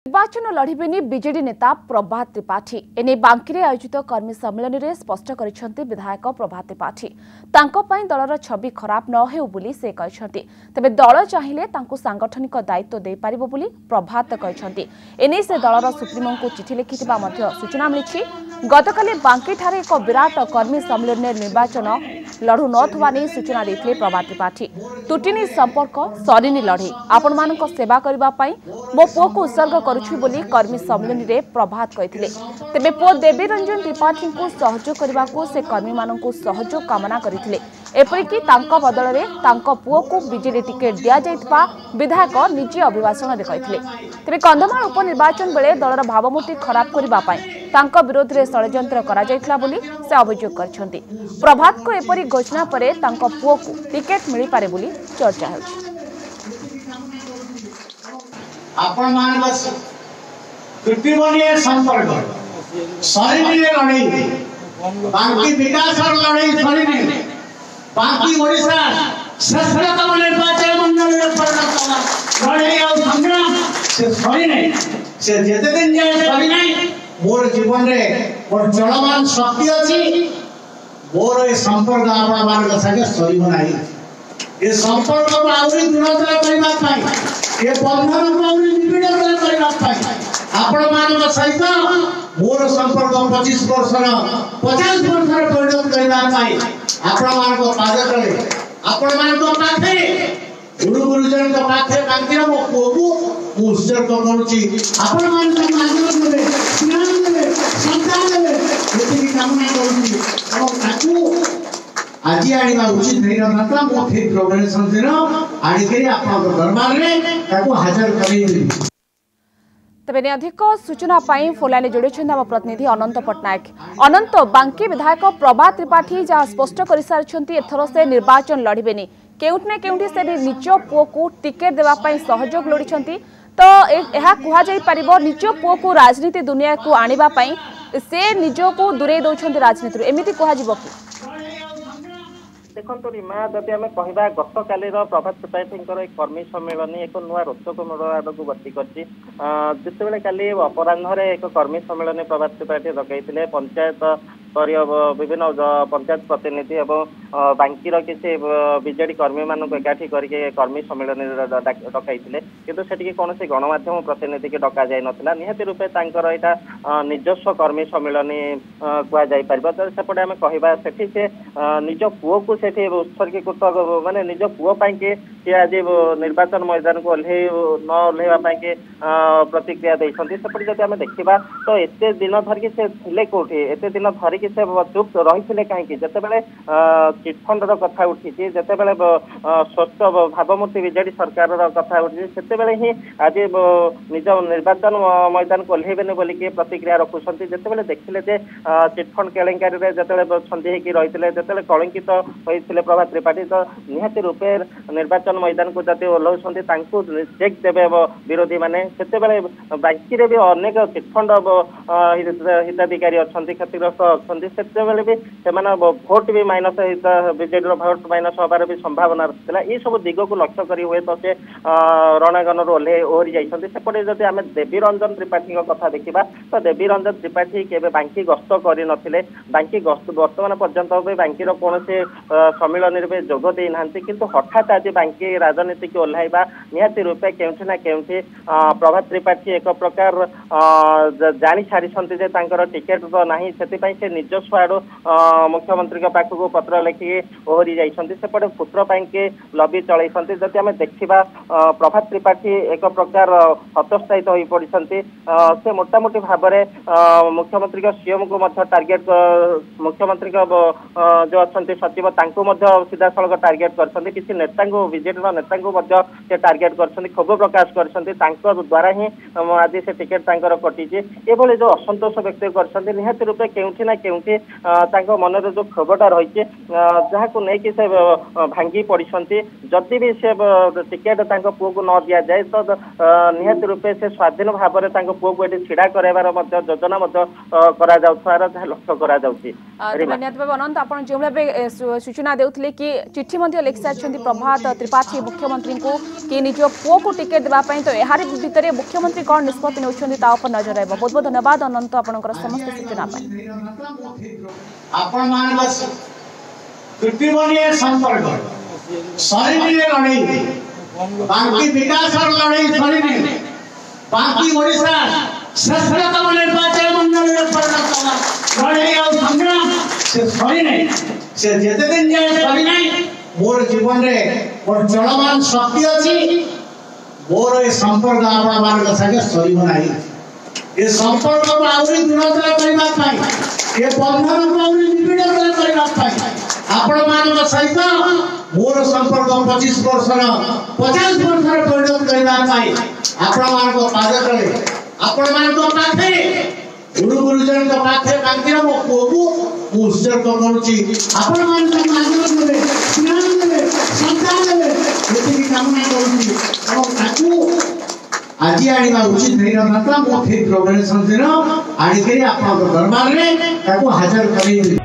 निर्वाचन लड़िबेनी बीजेडी नेता प्रभात त्रिपाठी एने बांकी रे आयोजित कर्मी सम्मेलन में स्पष्ट करिसेंती विधायक प्रभात त्रिपाठी तांको पई दलर छवि खराब न हेउ बुली से कहछंती तबे दल चाहिले तांको सांगठनिक दायित्व दे पारिबो बुली प्रभात कहछंती एने से दलर सुप्रीमो को चिठी लिखिथिबा मध्ये सूचना मिलिछि। गतकाली बांकी ठारे एक विराट कर्मी सम्मेलन में निर्वाचन लड़ू नथवा नहीं सूचना देते प्रभात त्रिपाठी तुटिनी संपर्क सरीनी लड़े आपण मानक सेवा करबा पई मो पुओ को उत्सर्ग करुछु बोली कर्मी सम्मेलन में प्रभात कहथिले। तेबे पुओ देवी रंजन त्रिपाठी को सहयोग करबा को से कर्मी मानक सहयोग कामना करथिले। एपरिकी तांको बदल रे तांको पुओ को बीजेडी टिकेट दिया जाइतबा विधायक निजे अभिभाषण दे कहथिले। तेबे कंधमाल उपनिर्वाचन बेले दलर भावमूर्ति खराब करबा पई तांको विरोध रे षड्यंत्र करा जाइतला बोली से अभियोग करछंती। प्रभात को एपरि घोषणा परे तांको पुओ को टिकेट मिली पारे बोली चर्चा होछि। आपण मान बस कृत्रिमनीय संपर्क सरीनी लड़ाई बाकी विकास और लड़ाई सरीनी बाकी ओडिशा श्रेष्ठतम निर्वाचन मंडल में परिणत लड़ाई और संग्राम से सरीनी से जेते दिन जाए सरीनी मोर जीवन रे मोर चलमान शक्ति अछि मोर ए संपर्क आपण मान संगे सरी बनाई ए संपर्क को आउरी दृढ़ता करबा पाई ए बंधन को आउरी निबिड़ करबा पाई आपण मान सहित मोर संपर्क 25 वर्ष 50 वर्ष परिणत करबा पाई आपण मान को पाद तले आपण मान को पाखे गुरुजन को पाखे कांतिरा मो को उत्सर्ग करूची आपण मान को माध्यम देबे ज्ञान देबे संतान देबे एति कामना करूची और ताकू आज आनिबा उचित नहीं रहता मो ठीक प्रोग्रेशन दिन आनी के आपन दरबार रे ताकू हाजिर करी। तेबे अधिक सूचना पाई फोलाने जोड़े आम प्रतिनिधि अनंत पट्टनायक। अनंत बांकी विधायक प्रभात त्रिपाठी जहाँ स्पष्ट कर सारी एथर से निर्वाचन लड़िबेनी केउठने केउठी से निज पुओ को टिकेट देवाई सहयोग लोड़ी तो यह कह निज पुओ को राजनीति दुनिया को आने से निज को दूरे दौरान राजनीति एमती कह देखो रीमा जदि आम कह गत काली प्रभात त्रिपाठी एक कर्मी सम्मेलन एक नुआ रोचक मोड़ आड़क गति करते काली अपराह एक कर्मी सम्मेलन प्रभात त्रिपाठी डकई पंचायत स्तरीय विभिन्न पंचायत प्रतिनिधि और बांकी किसी बीजेडी कर्मी मान एकाठी करके कर्मी सम्मेलन डकई किंतु से कौन गणमाध्यम प्रतिनिधि की डक जाई नथिला निहाती रूपे तांकर यहाँ निजस्व कर्मी सम्मेलन कहुपर सेपटे आम कहवा से निज पुओ को से उत्सर्गीकृत माने निज पुओ कि सी आज निर्वाचन मैदान को न ओह्लैवाई कि प्रतिक्रिया देते सेपटे जब आम देखा तो एत दिन धरिकी से थे कौटी एत दिन धरिकी से चुप रही कहीं जितेबाला चिटफंड कथा उठी जितेबाला स्वच्छ भावमूर्ति बीजेडी सरकार कथा उठी से ही आज निज निर्वाचन मैदान को ओह्लैबे बोलिकी प्रतिक्रिया रखुंट जितेबाला देखिले चिटफंड केलेंकारी जो छंदी होगी रही जो कलंकित होते प्रभात त्रिपाठी तो निहाती रूपे निर्वाचन मैदान को जब ओह्लौंट चेक देवे विरोधी मैंने से बांकी भी अनेक चिटफंड हिताधिकारी अच्छा क्षतिग्रस्त अच्छा से भोट भी माइनस बीजेडी भोट माइनस हबार भी संभावना था ये सब दिग को लक्ष्य कर हुए तो से रणांगन ओहरी जाइए सेपटे जब आम देवी रंजन त्रिपाठी कथा देखा तो देवी रंजन त्रिपाठी केवे बांकी गस्त कर नथिले बांकी गस्त वर्तमान पर्यंत भी बांकीर कौन से सम्मेलन में जोग देना किंतु हठात आज बांकी राजनीति की ओह्लैवा निहाती रूपे केउठी ना केउठी प्रभात त्रिपाठी एक प्रकार जानी सारी टिकेट तो नहीं से निजस्व आड़ मुख्यमंत्री पाखक पत्र लिखिकी ओहरी जापटे पुत्र के लबी चलती जब आम देखा प्रभात त्रिपाठी एक प्रकार हतोत्साहित हो पड़ती से मोटामोटी भाव में मुख्यमंत्री सीएम को टार्गेट मुख्यमंत्री जो अच्छा सचिव सीधा सड़क टार्गेट कर किसी नेता बीजेडी नेता टार्गेट कर क्षोभ प्रकाश कर द्वारा ही आज से टिकेट कटी ये जो असंतोष व्यक्त कर निहाती रूपे केउठी ना केउठी मन जो क्षोभटा रही जहां नहीं कि से भांगी पड़ती जदि भी से टिकेट पुओ को न दि जाए तो निहत रूपे से स्वाधीन भाव में पुओ को ये छिड़ा करार योजना लक्ष्य कर अनंत आप जो भाव सूचना देते कि चिठी लिखि सारी प्रभात त्रिपाठी मुख्यमंत्री को कि निज पुओ को टिकेट देवाई तो यार भितर मुख्यमंत्री कौन निष्पत्ति नौकरी नजर रहा बहुत बहुत धन्यवाद अनंत आपंकर समस्त सूचना बाकी ओडिशा श्रेष्ठतम निर्वाचन मंडल में परिणत लड़ाई और संग्राम से सरी नहीं से जेते दिन जाए सरी नहीं मोर जीवन रे मोर चलमान शक्ति अछि मोर ए संपर्क आपण मान संगे सरी बनाई ए संपर्क को आउरी दृढ़ता करबा पाई ए बंधन को आउरी निबिड़ करबा पाई आपण मान सहित मोर संपर्क 25 वर्ष 50 वर्ष परिणत करबा पाई आपण मान को पाद तले आपण मान को पाखे गुरु गुरुजन को पाखे कांतिरा मो को उत्सर्ग करूची आपण मान को माध्यम देबे ज्ञान देबे संतान देबे एति कामना करूची और ताकू आज आनिबा उचित नहीं रहता मो ठीक प्रोग्रेस दिन आनी के आपण दरबार रे ताकू हाजिर करी